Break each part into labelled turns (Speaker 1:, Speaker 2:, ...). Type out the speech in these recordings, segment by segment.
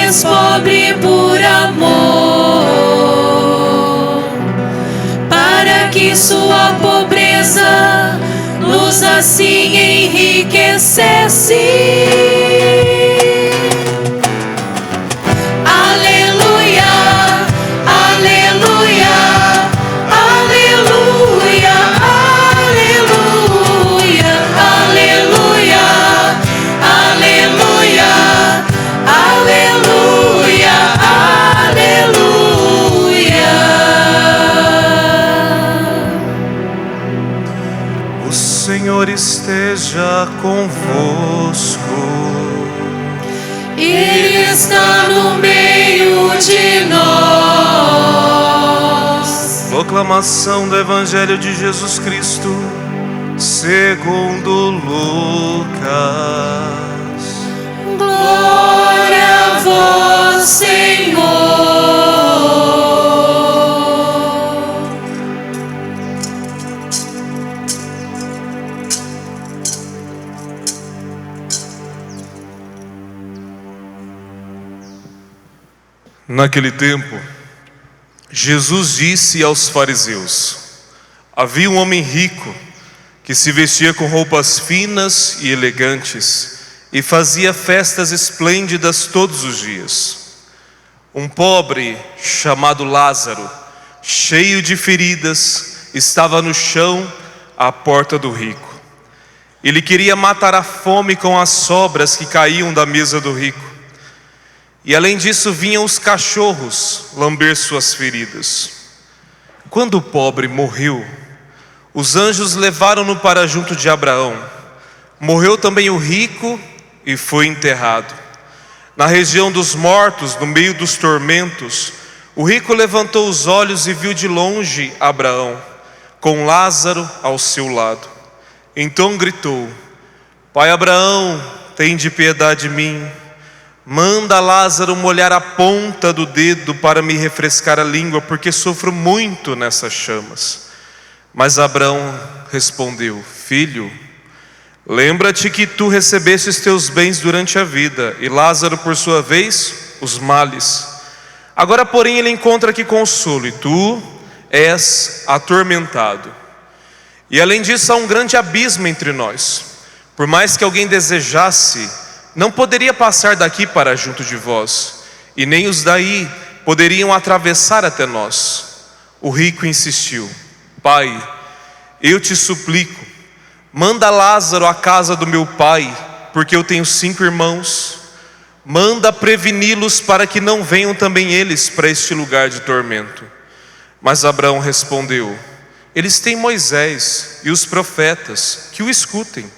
Speaker 1: fez pobre por amor, para que sua pobreza nos assim enriquecesse.
Speaker 2: O Senhor esteja convosco.
Speaker 1: Ele está no meio de nós.
Speaker 2: Proclamação do Evangelho de Jesus Cristo segundo Lucas.
Speaker 1: Glória a vós, Senhor.
Speaker 2: Naquele tempo, Jesus disse aos fariseus: havia um homem rico que se vestia com roupas finas e elegantes e fazia festas esplêndidas todos os dias. Um pobre chamado Lázaro, cheio de feridas, estava no chão à porta do rico. Ele queria matar a fome com as sobras que caíam da mesa do rico. E além disso vinham os cachorros lamber suas feridas. Quando o pobre morreu, os anjos levaram-no para junto de Abraão. Morreu também o rico e foi enterrado. Na região dos mortos, no meio dos tormentos, o rico levantou os olhos e viu de longe Abraão, com Lázaro ao seu lado. Então gritou: Pai Abraão, tende piedade de mim. Manda Lázaro molhar a ponta do dedo para me refrescar a língua, porque sofro muito nessas chamas. Mas Abraão respondeu: Filho, lembra-te que tu recebeste os teus bens durante a vida, e Lázaro, por sua vez, os males. Agora, porém, ele encontra aqui consolo, e tu és atormentado. E além disso, há um grande abismo entre nós. Por mais que alguém desejasse, não poderia passar daqui para junto de vós, e nem os daí poderiam atravessar até nós. O rico insistiu: Pai, eu te suplico, manda Lázaro à casa do meu pai, porque eu tenho 5 irmãos. Manda preveni-los para que não venham também eles para este lugar de tormento. Mas Abraão respondeu: Eles têm Moisés e os profetas, que o escutem.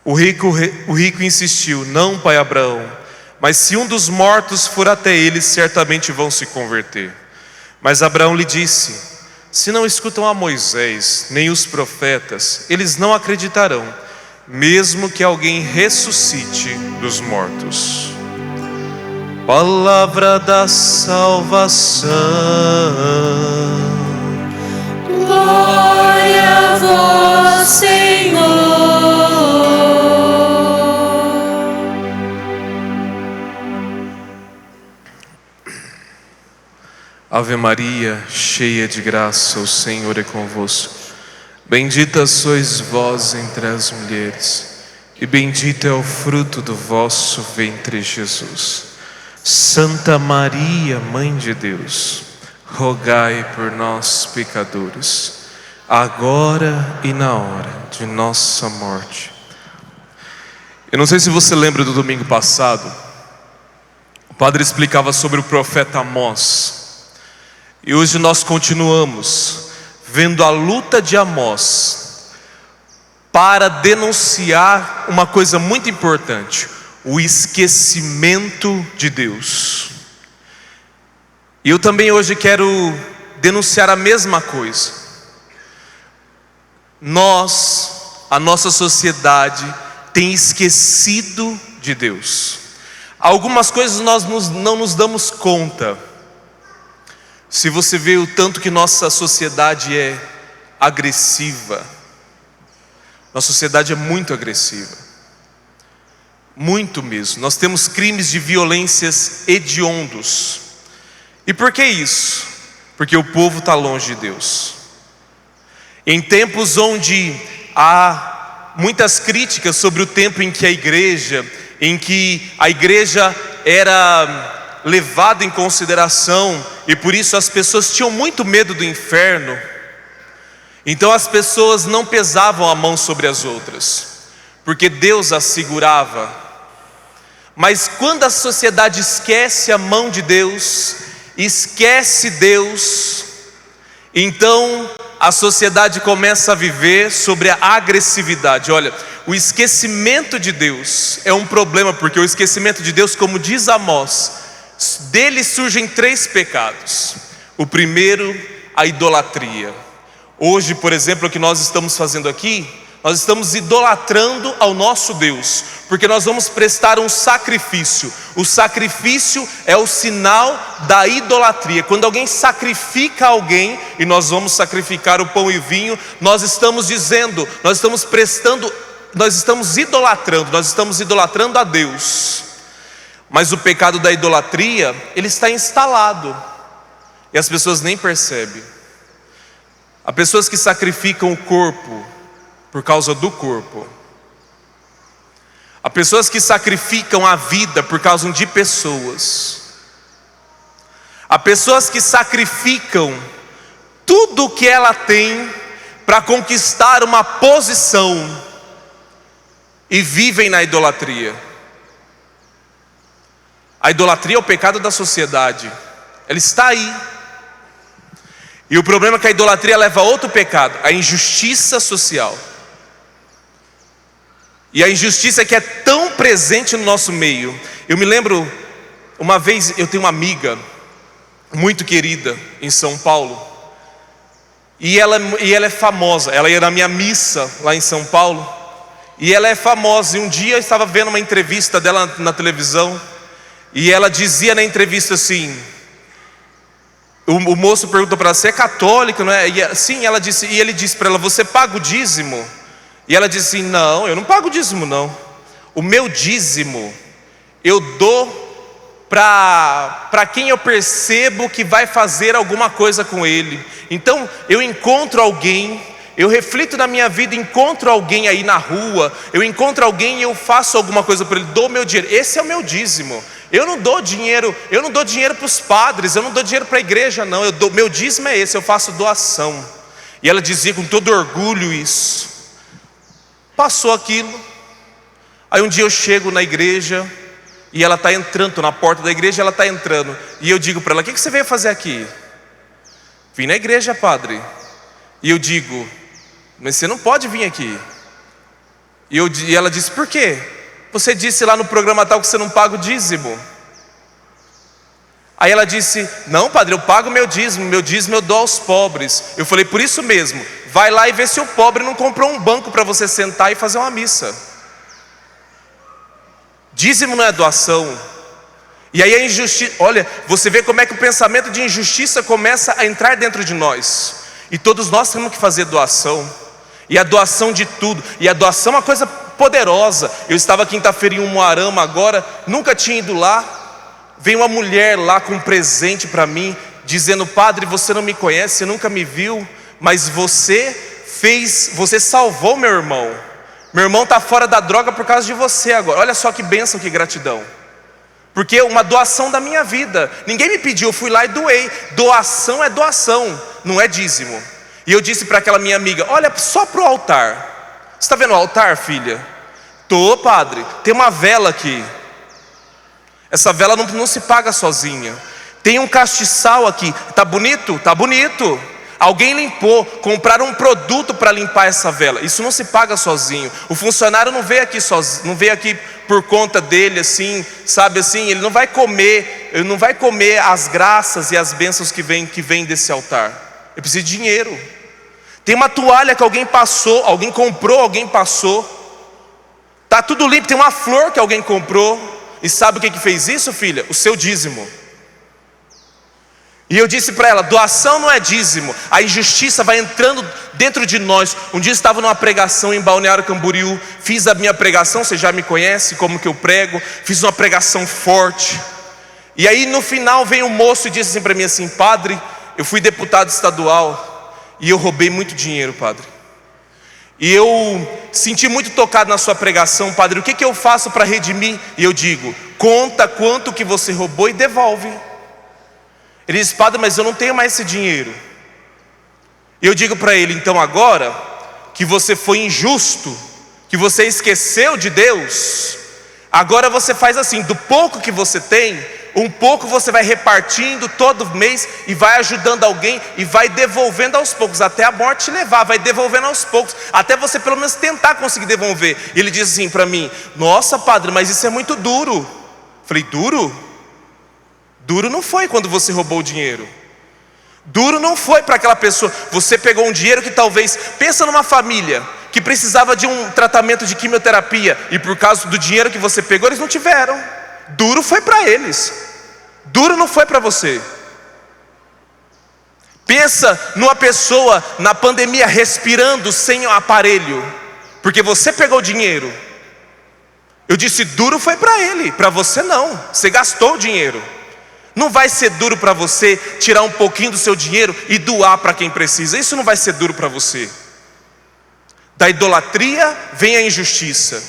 Speaker 2: O rico insistiu: Não, pai Abraão, mas se um dos mortos for até eles, certamente vão se converter. Mas Abraão lhe disse: Se não escutam a Moisés, nem os profetas, eles não acreditarão, mesmo que alguém ressuscite dos mortos. Palavra da salvação.
Speaker 1: Glória a vós, Senhor.
Speaker 2: Ave Maria, cheia de graça, o Senhor é convosco. Bendita sois vós entre as mulheres, e bendito é o fruto do vosso ventre, Jesus. Santa Maria, Mãe de Deus, rogai por nós, pecadores, agora e na hora de nossa morte. Eu não sei se você lembra do domingo passado, o padre explicava sobre o profeta Amós. E hoje nós continuamos vendo a luta de Amós para denunciar uma coisa muito importante: o esquecimento de Deus. E eu também hoje quero denunciar a mesma coisa. A nossa sociedade tem esquecido de Deus. Algumas coisas nós não nos damos conta. Se você vê o tanto que nossa sociedade é agressiva, nossa sociedade é muito agressiva. muito mesmo. Nós temos crimes de violências hediondos. E por que isso? Porque o povo está longe de Deus. Em tempos onde há muitas críticas sobre o tempo em que a igreja era levada em consideração, e por isso as pessoas tinham muito medo do inferno, então as pessoas não pesavam a mão sobre as outras, porque Deus as segurava. Mas quando a sociedade esquece a mão de Deus, esquece Deus, então a sociedade começa a viver sobre a agressividade. Olha, o esquecimento de Deus é um problema, porque o esquecimento de Deus, como diz Amós, dele surgem 3 pecados. O primeiro, a idolatria. Hoje, por exemplo, o que nós estamos fazendo aqui, nós estamos idolatrando ao nosso Deus, porque nós vamos prestar um sacrifício. O sacrifício é o sinal da idolatria. Quando alguém sacrifica alguém, e nós vamos sacrificar o pão e vinho, nós estamos dizendo, nós estamos idolatrando a Deus. Mas o pecado da idolatria, ele está instalado, e as pessoas nem percebem. Há pessoas que sacrificam o corpo por causa do corpo. Há pessoas que sacrificam a vida por causa de pessoas. Há pessoas que sacrificam tudo o que ela tem para conquistar uma posição e vivem na idolatria. A idolatria é o pecado da sociedade. Ela está aí. E o problema é que a idolatria leva a outro pecado, a injustiça social. E a injustiça que é tão presente no nosso meio. Eu me lembro, uma vez eu tenho uma amiga muito querida em São Paulo, e ela é famosa. Ela ia na minha missa lá em São Paulo, e ela é famosa. E um dia eu estava vendo uma entrevista dela na televisão, e ela dizia na entrevista assim, o moço perguntou para ela: você é católica, não é? Sim, ela disse, e ele disse para ela: você paga o dízimo? E ela disse assim: não, eu não pago dízimo não. O meu dízimo eu dou para quem eu percebo que vai fazer alguma coisa com ele. Então eu encontro alguém, eu reflito na minha vida, encontro alguém aí na rua, eu encontro alguém e eu faço alguma coisa para ele, dou meu dinheiro. Esse é o meu dízimo. Eu não dou dinheiro para os padres, eu não dou dinheiro para a igreja não. Meu dízimo é esse, eu faço doação. E ela dizia com todo orgulho isso. Passou aquilo. Aí um dia eu chego na igreja e ela está entrando, na porta da igreja ela está entrando. E eu digo para ela: o que você veio fazer aqui? Vim na igreja, padre. E eu digo: mas você não pode vir aqui. E ela disse: por quê? Você disse lá no programa tal que você não paga o dízimo. Aí ela disse: não, padre, eu pago meu dízimo eu dou aos pobres. Eu falei: por isso mesmo, vai lá e vê se o pobre não comprou um banco para você sentar e fazer uma missa. Dízimo não é doação. E aí a injustiça, olha, você vê como é que o pensamento de injustiça começa a entrar dentro de nós. E todos nós temos que fazer doação. E a doação de tudo. E a doação é uma coisa poderosa. Eu estava quinta-feira em Umuarama agora, nunca tinha ido lá. Veio uma mulher lá com um presente para mim, dizendo: padre, você não me conhece, você nunca me viu, mas você salvou meu irmão. Meu irmão está fora da droga por causa de você agora. Olha só que bênção, que gratidão. Porque é uma doação da minha vida. Ninguém me pediu, eu fui lá e doei. Doação é doação, não é dízimo. E eu disse para aquela minha amiga: olha só para o altar. Você está vendo o altar, filha? Tô, padre, tem uma vela aqui. Essa vela não se paga sozinha. Tem um castiçal aqui. Tá bonito? Tá bonito. Alguém limpou, compraram um produto para limpar essa vela. Isso não se paga sozinho. O funcionário não veio aqui sozinho, não veio aqui por conta dele, assim, sabe assim. Ele não vai comer as graças e as bênçãos que vem desse altar. Ele precisa de dinheiro. Tem uma toalha que alguém passou, alguém comprou, alguém passou. Tá tudo limpo. Tem uma flor que alguém comprou. E sabe o que fez isso, filha? O seu dízimo. E eu disse para ela: doação não é dízimo. A injustiça vai entrando dentro de nós. Um dia eu estava numa pregação em Balneário Camboriú. Fiz a minha pregação, você já me conhece como que eu prego. Fiz uma pregação forte. E aí no final veio um moço e disse assim para mim assim: padre, eu fui deputado estadual e eu roubei muito dinheiro, padre. E eu senti muito tocado na sua pregação, padre. O que eu faço para redimir? E eu digo: conta quanto que você roubou e devolve. Ele diz: padre, mas eu não tenho mais esse dinheiro. Eu digo para ele: então agora que você foi injusto, que você esqueceu de Deus, agora você faz assim: do pouco que você tem, um pouco você vai repartindo todo mês e vai ajudando alguém e vai devolvendo aos poucos, até a morte te levar, vai devolvendo aos poucos, até você pelo menos tentar conseguir devolver. E ele diz assim para mim: nossa, padre, mas isso é muito duro. Eu falei: duro? Duro não foi quando você roubou o dinheiro. Duro não foi para aquela pessoa. Você pegou um dinheiro que talvez, pensa numa família que precisava de um tratamento de quimioterapia, e por causa do dinheiro que você pegou, eles não tiveram. Duro foi para eles. Duro não foi para você. Pensa numa pessoa na pandemia respirando sem aparelho, porque você pegou o dinheiro. Eu disse: duro foi para ele, para você não. Você gastou o dinheiro. Não vai ser duro para você tirar um pouquinho do seu dinheiro e doar para quem precisa. Isso não vai ser duro para você. Da idolatria vem a injustiça.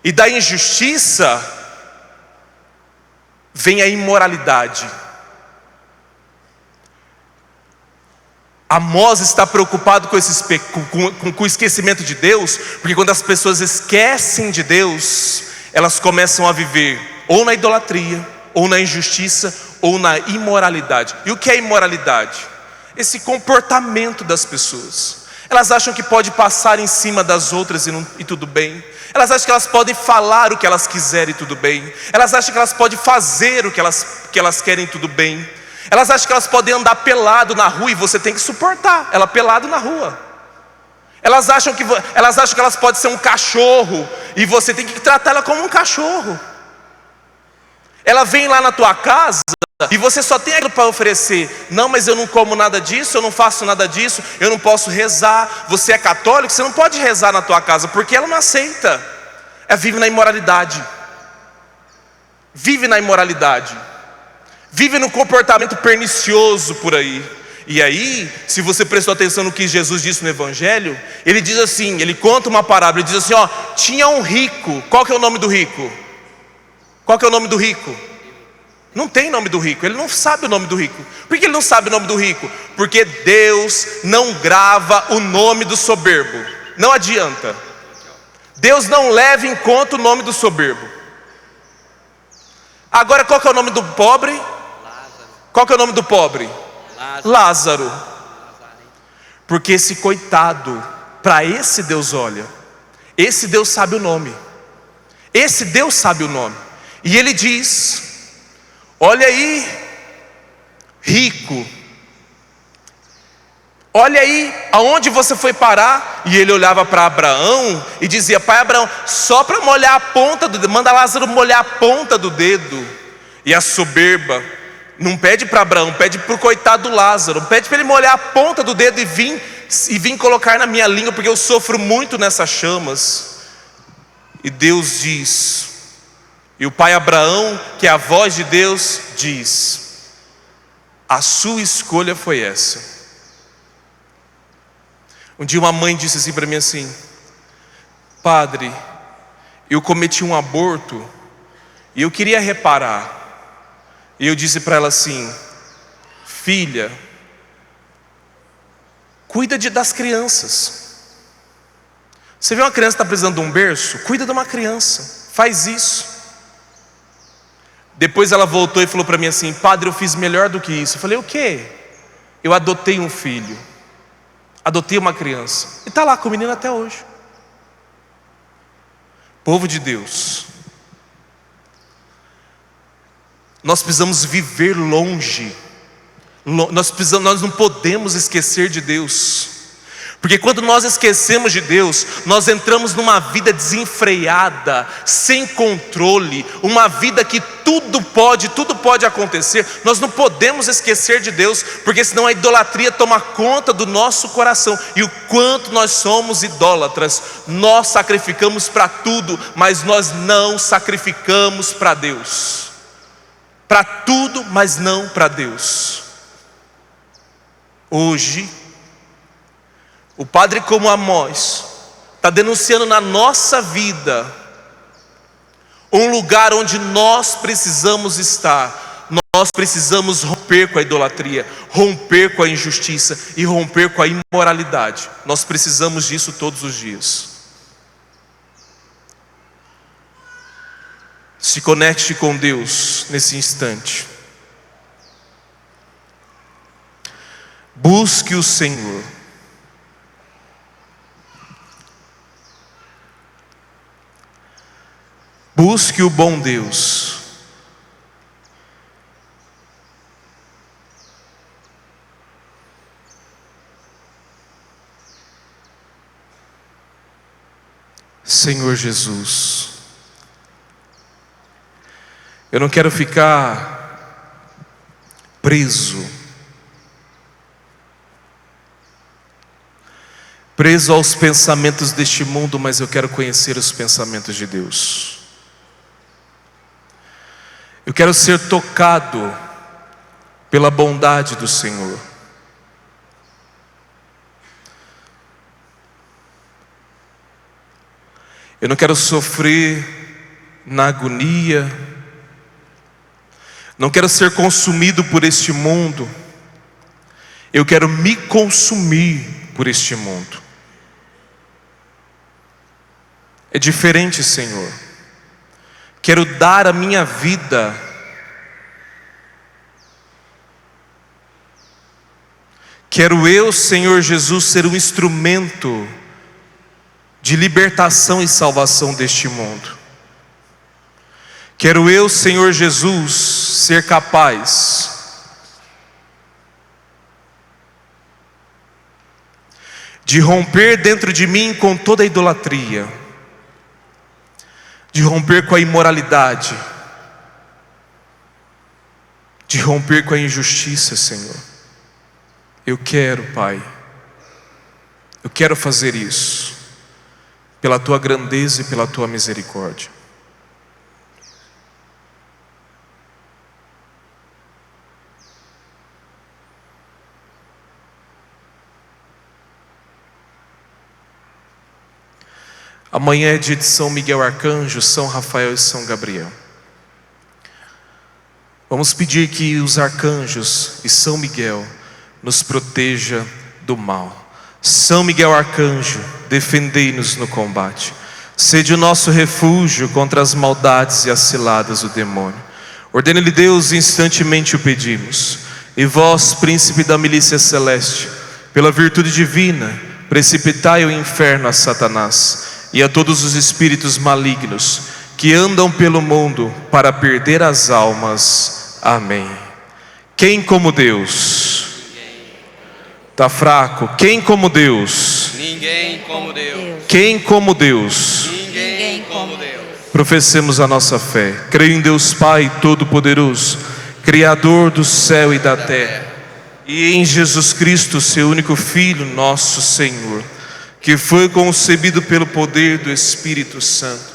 Speaker 2: E da injustiça vem a imoralidade. Amós está preocupado com o esquecimento de Deus, porque quando as pessoas esquecem de Deus, elas começam a viver ou na idolatria, ou na injustiça, ou na imoralidade. E o que é imoralidade? Esse comportamento das pessoas. Elas acham que pode passar em cima das outras e tudo bem. Elas acham que elas podem falar o que elas quiserem e tudo bem. Elas acham que elas podem fazer o que elas querem e tudo bem. Elas acham que elas podem andar pelado na rua e você tem que suportar ela pelado na rua. Elas acham que elas podem ser um cachorro e você tem que tratar ela como um cachorro. Ela vem lá na tua casa e você só tem aquilo para oferecer. Não, mas eu não como nada disso, eu não faço nada disso, eu não posso rezar. Você é católico, você não pode rezar na tua casa, porque ela não aceita. Ela vive na imoralidade. Vive na imoralidade. Vive no comportamento pernicioso por aí. E aí, se você prestou atenção no que Jesus disse no Evangelho, ele diz assim, ele conta uma parábola, ele diz assim: ó, tinha um rico. Qual que é o nome do rico? Qual que é o nome do rico? Não tem nome do rico, ele não sabe o nome do rico. Por que ele não sabe o nome do rico? Porque Deus não grava o nome do soberbo. Não adianta. Deus não leva em conta o nome do soberbo. Agora, qual que é o nome do pobre? Qual que é o nome do pobre? Lázaro. Porque esse coitado, para esse Deus olha. Esse Deus sabe o nome. Esse Deus sabe o nome. E ele diz: olha aí, rico, olha aí aonde você foi parar. E ele olhava para Abraão e dizia: pai Abraão, só para molhar a ponta do dedo, manda Lázaro molhar a ponta do dedo. E a soberba não pede para Abraão, pede para o coitado do Lázaro, pede para ele molhar a ponta do dedo e vir colocar na minha língua, porque eu sofro muito nessas chamas. E Deus diz, e o pai Abraão, que é a voz de Deus, diz: a sua escolha foi essa. Um dia uma mãe disse assim para mim assim: padre, eu cometi um aborto e eu queria reparar. E eu disse para ela assim: filha, cuida das crianças. Você vê uma criança que está precisando de um berço? Cuida de uma criança, faz isso. Depois ela voltou e falou para mim assim: padre, eu fiz melhor do que isso. Eu falei: o quê? Eu adotei um filho, adotei uma criança, e está lá com o menino até hoje. Povo de Deus, nós precisamos viver longe. Nós não podemos esquecer de Deus, Porque quando nós esquecemos de Deus, nós entramos numa vida desenfreada, sem controle, uma vida que tudo pode acontecer. Nós não podemos esquecer de Deus, porque senão a idolatria toma conta do nosso coração. E o quanto nós somos idólatras, nós sacrificamos para tudo, mas nós não sacrificamos para Deus. Para tudo, mas não para Deus. Hoje, o padre como Amós está denunciando na nossa vida um lugar onde nós precisamos estar. Nós precisamos romper com a idolatria, romper com a injustiça e romper com a imoralidade. Nós precisamos disso todos os dias. Se conecte com Deus nesse instante. Busque o Senhor. Busque o bom Deus. Senhor Jesus, eu não quero ficar preso aos pensamentos deste mundo, mas eu quero conhecer os pensamentos de Deus. Eu quero ser tocado pela bondade do Senhor. Eu não quero sofrer na agonia. Não quero ser consumido por este mundo. Eu quero me consumir por este mundo. É diferente, Senhor. Quero dar a minha vida quero eu, Senhor Jesus, ser um instrumento de libertação e salvação deste mundo. Quero eu, Senhor Jesus, ser capaz de romper dentro de mim com toda a idolatria, de romper com a imoralidade, de romper com a injustiça, Senhor. Eu quero, Pai, eu quero fazer isso, pela Tua grandeza e pela Tua misericórdia. Amanhã é dia de São Miguel Arcanjo, São Rafael e São Gabriel. Vamos pedir que os arcanjos e São Miguel nos proteja do mal. São Miguel Arcanjo, defendei-nos no combate. Sede o nosso refúgio contra as maldades e as ciladas do demônio. Ordene-lhe Deus, instantemente o pedimos. E vós, príncipe da milícia celeste, pela virtude divina, precipitai ao inferno a Satanás e a todos os espíritos malignos que andam pelo mundo para perder as almas. Amém. Quem como Deus? Está fraco. Quem como Deus?
Speaker 1: Ninguém como Deus.
Speaker 2: Quem como Deus?
Speaker 1: Ninguém como Deus.
Speaker 2: Professemos a nossa fé. Creio em Deus Pai Todo-Poderoso, Criador do céu e da terra, e em Jesus Cristo, seu único Filho, nosso Senhor, que foi concebido pelo poder do Espírito Santo,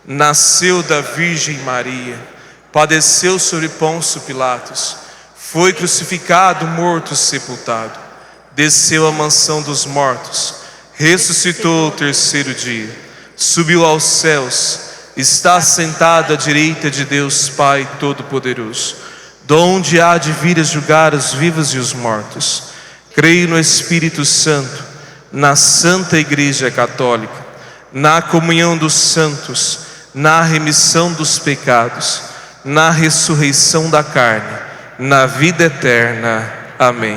Speaker 2: nasceu da Virgem Maria, padeceu sobre Pôncio Pilatos, foi crucificado, morto, sepultado, desceu à mansão dos mortos, ressuscitou ao terceiro dia, subiu aos céus, está sentado à direita de Deus Pai Todo-Poderoso, donde há de vir a julgar os vivos e os mortos. Creio no Espírito Santo, na Santa Igreja Católica, na comunhão dos santos, na remissão dos pecados, na ressurreição da carne, na vida eterna. Amém.